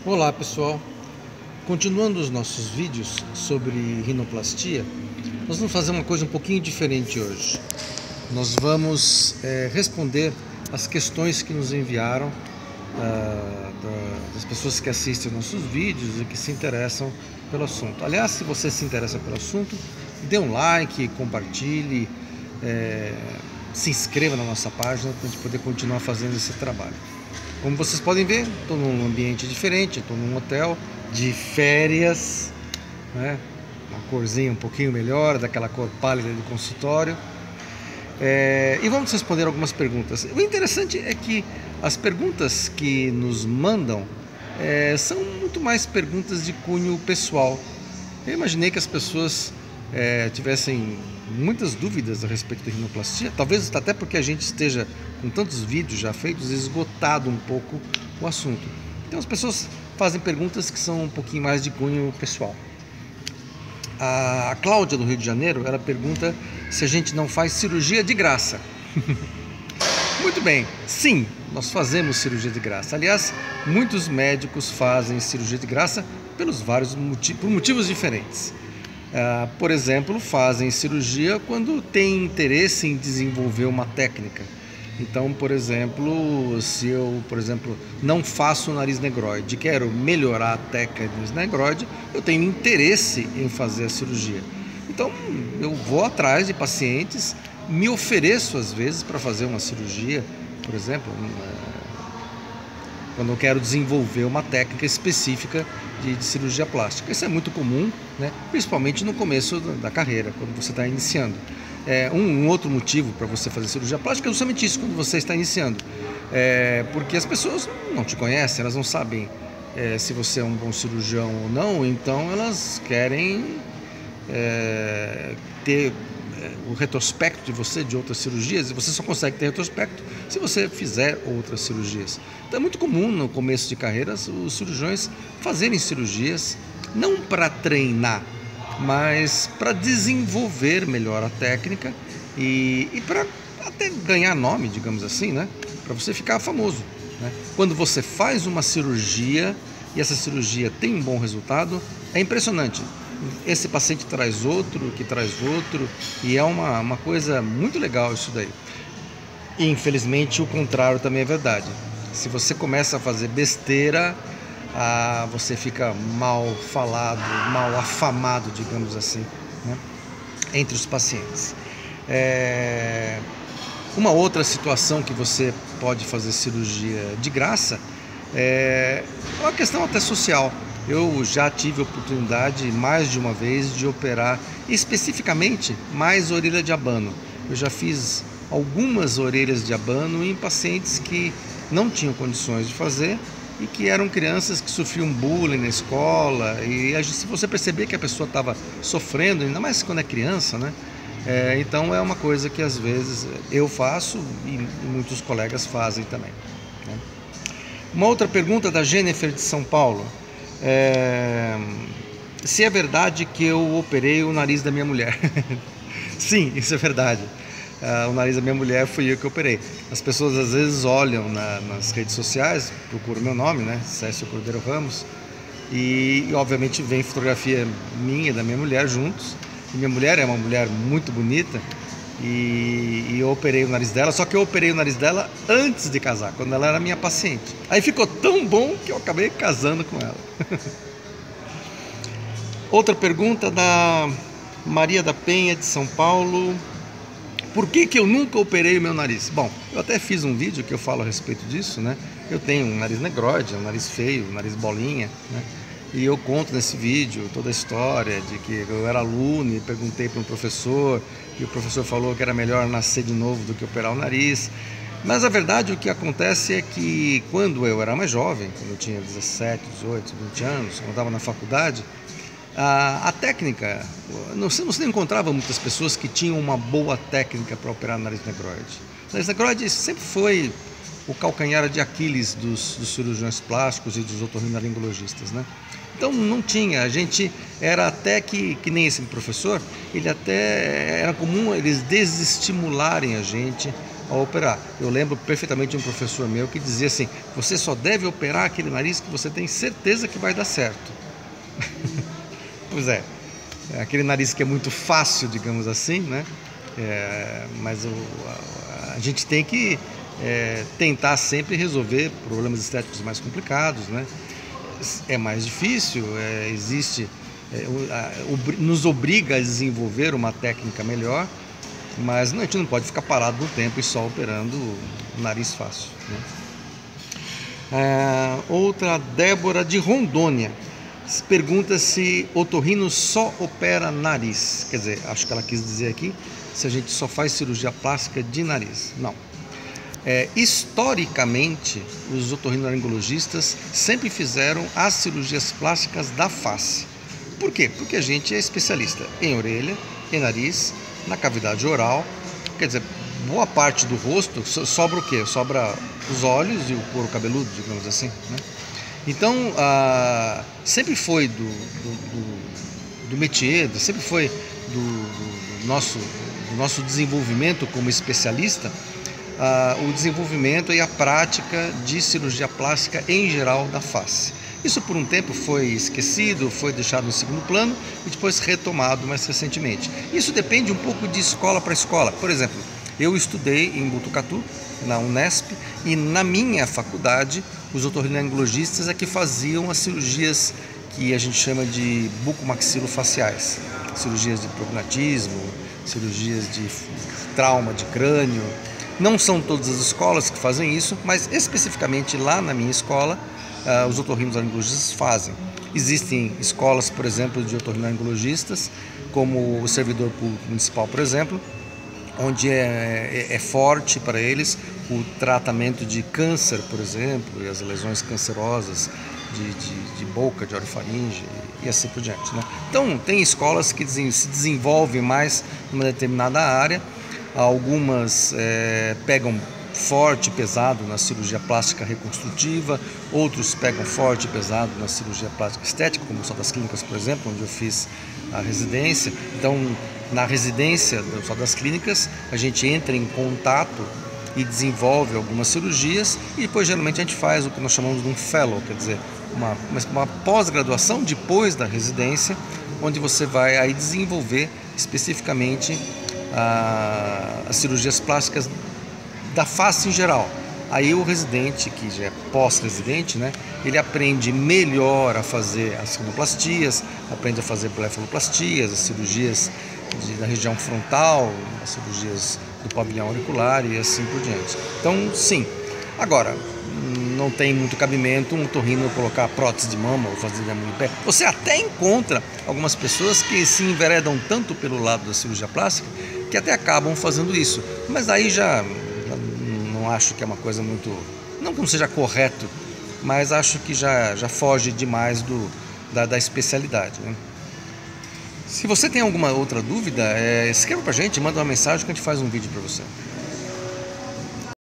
Olá pessoal, continuando os nossos vídeos sobre rinoplastia, nós vamos fazer uma coisa um pouquinho diferente hoje. Nós vamos responder as questões que nos enviaram das pessoas que assistem nossos vídeos e que se interessam pelo assunto. Aliás, se você se interessa pelo assunto, dê um like, compartilhe, se inscreva na nossa página para a gente poder continuar fazendo esse trabalho. Como vocês podem ver, estou num ambiente diferente, estou num hotel de férias, né? Uma corzinha um pouquinho melhor, daquela cor pálida de consultório. E vamos responder algumas perguntas. O interessante é que as perguntas que nos mandam são muito mais perguntas de cunho pessoal. Eu imaginei que as pessoas tivessem muitas dúvidas a respeito da rinoplastia, talvez até porque a gente esteja com tantos vídeos já feitos, esgotado um pouco o assunto. Então as pessoas fazem perguntas que são um pouquinho mais de cunho pessoal. A Cláudia, do Rio de Janeiro, ela pergunta se a gente não faz cirurgia de graça. Muito bem, sim, nós fazemos cirurgia de graça. Aliás, muitos médicos fazem cirurgia de graça por motivos diferentes. Por exemplo, fazem cirurgia quando têm interesse em desenvolver uma técnica. Então, por exemplo, se eu, não faço o nariz negroide e quero melhorar a técnica do nariz negroide, eu tenho interesse em fazer a cirurgia. Então, eu vou atrás de pacientes, me ofereço às vezes para fazer uma cirurgia, por exemplo, quando eu quero desenvolver uma técnica específica de cirurgia plástica. Isso é muito comum, né? Principalmente no começo da carreira, quando você está iniciando. Um outro motivo para você fazer cirurgia plástica é justamente isso, quando você está iniciando. Porque as pessoas não te conhecem, elas não sabem se você é um bom cirurgião ou não, então elas querem ter o retrospecto de você de outras cirurgias, e você só consegue ter retrospecto se você fizer outras cirurgias. Então é muito comum no começo de carreiras os cirurgiões fazerem cirurgias não para treinar, mas para desenvolver melhor a técnica e para até ganhar nome, digamos assim, né? Para você ficar famoso, né? Quando você faz uma cirurgia e essa cirurgia tem um bom resultado, é impressionante. Esse paciente traz outro, que traz outro, e é uma coisa muito legal isso daí. E infelizmente o contrário também é verdade. Se você começa a fazer besteira, você fica mal falado, mal afamado, digamos assim, né, entre os pacientes. Uma outra situação que você pode fazer cirurgia de graça é uma questão até social. Eu já tive a oportunidade mais de uma vez de operar especificamente mais orelha de abano. Eu já fiz algumas orelhas de abano em pacientes que não tinham condições de fazer e que eram crianças que sofriam bullying na escola. E se você perceber que a pessoa estava sofrendo, ainda mais quando é criança, né? Então é uma coisa que às vezes eu faço e muitos colegas fazem também, né? Uma outra pergunta da Jennifer de São Paulo. Se é verdade que eu operei o nariz da minha mulher. Sim, isso é verdade. O nariz da minha mulher fui eu que operei. As pessoas às vezes olham nas redes sociais, procuram meu nome, né? Cécio Cordeiro Ramos, e obviamente vem fotografia minha e da minha mulher juntos. E minha mulher é uma mulher muito bonita, e eu operei o nariz dela, só que eu operei o nariz dela antes de casar, quando ela era minha paciente. Aí ficou tão bom que eu acabei casando com ela. Outra pergunta da Maria da Penha de São Paulo. Por que eu nunca operei o meu nariz? Bom, eu até fiz um vídeo que eu falo a respeito disso, né? Eu tenho um nariz negroide, um nariz feio, um nariz bolinha, né? E eu conto nesse vídeo toda a história de que eu era aluno e perguntei para um professor, e o professor falou que era melhor nascer de novo do que operar o nariz. Mas a verdade, o que acontece é que quando eu era mais jovem, quando eu tinha 17, 18, 20 anos, quando eu estava na faculdade, a técnica, você não encontrava muitas pessoas que tinham uma boa técnica para operar nariz negroide. O nariz negroide sempre foi o calcanhar de Aquiles dos cirurgiões plásticos e dos otorrinolaringologistas, né? Então não tinha, a gente era até que nem esse professor, ele até era comum eles desestimularem a gente a operar. Eu lembro perfeitamente de um professor meu que dizia assim: você só deve operar aquele nariz que você tem certeza que vai dar certo. Pois é, aquele nariz que é muito fácil, digamos assim, né? Mas a gente tem que tentar sempre resolver problemas estéticos mais complicados, né? É mais difícil, nos obriga a desenvolver uma técnica melhor, mas a gente não pode ficar parado no tempo e só operando o nariz fácil, né? Outra, Débora de Rondônia, pergunta se otorrino só opera nariz. Quer dizer, acho que ela quis dizer aqui se a gente só faz cirurgia plástica de nariz. Não. Historicamente, os otorrinolaringologistas sempre fizeram as cirurgias plásticas da face. Por quê? Porque a gente é especialista em orelha, em nariz, na cavidade oral. Quer dizer, boa parte do rosto sobra o quê? Sobra os olhos e o couro cabeludo, digamos assim, né? Então, sempre foi do métier, sempre foi do nosso desenvolvimento como especialista, o desenvolvimento e a prática de cirurgia plástica em geral da face. Isso por um tempo foi esquecido, foi deixado em segundo plano e depois retomado mais recentemente. Isso depende um pouco de escola para escola. Por exemplo, eu estudei em Botucatu, na Unesp, e na minha faculdade os otorrinolaringologistas é que faziam as cirurgias que a gente chama de bucomaxilofaciais, cirurgias de prognatismo, cirurgias de trauma de crânio. Não são todas as escolas que fazem isso, mas especificamente lá na minha escola, os otorrinolaringologistas fazem. Existem escolas, por exemplo, de otorrinolaringologistas, como o servidor público municipal, por exemplo, onde é forte para eles o tratamento de câncer, por exemplo, e as lesões cancerosas de boca, de orofaringe e assim por diante, né? Então, tem escolas que se desenvolvem mais numa determinada área. Algumas pegam forte e pesado na cirurgia plástica reconstrutiva, outros pegam forte e pesado na cirurgia plástica estética, como o Hospital das Clínicas, por exemplo, onde eu fiz a residência. Então, na residência do Hospital das Clínicas, a gente entra em contato e desenvolve algumas cirurgias e depois geralmente a gente faz o que nós chamamos de um fellow, quer dizer, uma pós-graduação depois da residência, onde você vai aí desenvolver especificamente as cirurgias plásticas da face em geral. Aí o residente, que já é pós-residente, né, ele aprende melhor a fazer as rinoplastias, aprende a fazer blefaroplastias, as cirurgias da região frontal, as cirurgias do pavilhão auricular e assim por diante. Então, sim. Agora, não tem muito cabimento um otorrino colocar prótese de mama ou fazer diamante de pé. Você até encontra algumas pessoas que se enveredam tanto pelo lado da cirurgia plástica que até acabam fazendo isso. Mas aí já não acho que é uma coisa muito... Não que não seja correto, mas acho que já foge demais da especialidade, né? Se você tem alguma outra dúvida, escreva pra gente, manda uma mensagem que a gente faz um vídeo para você.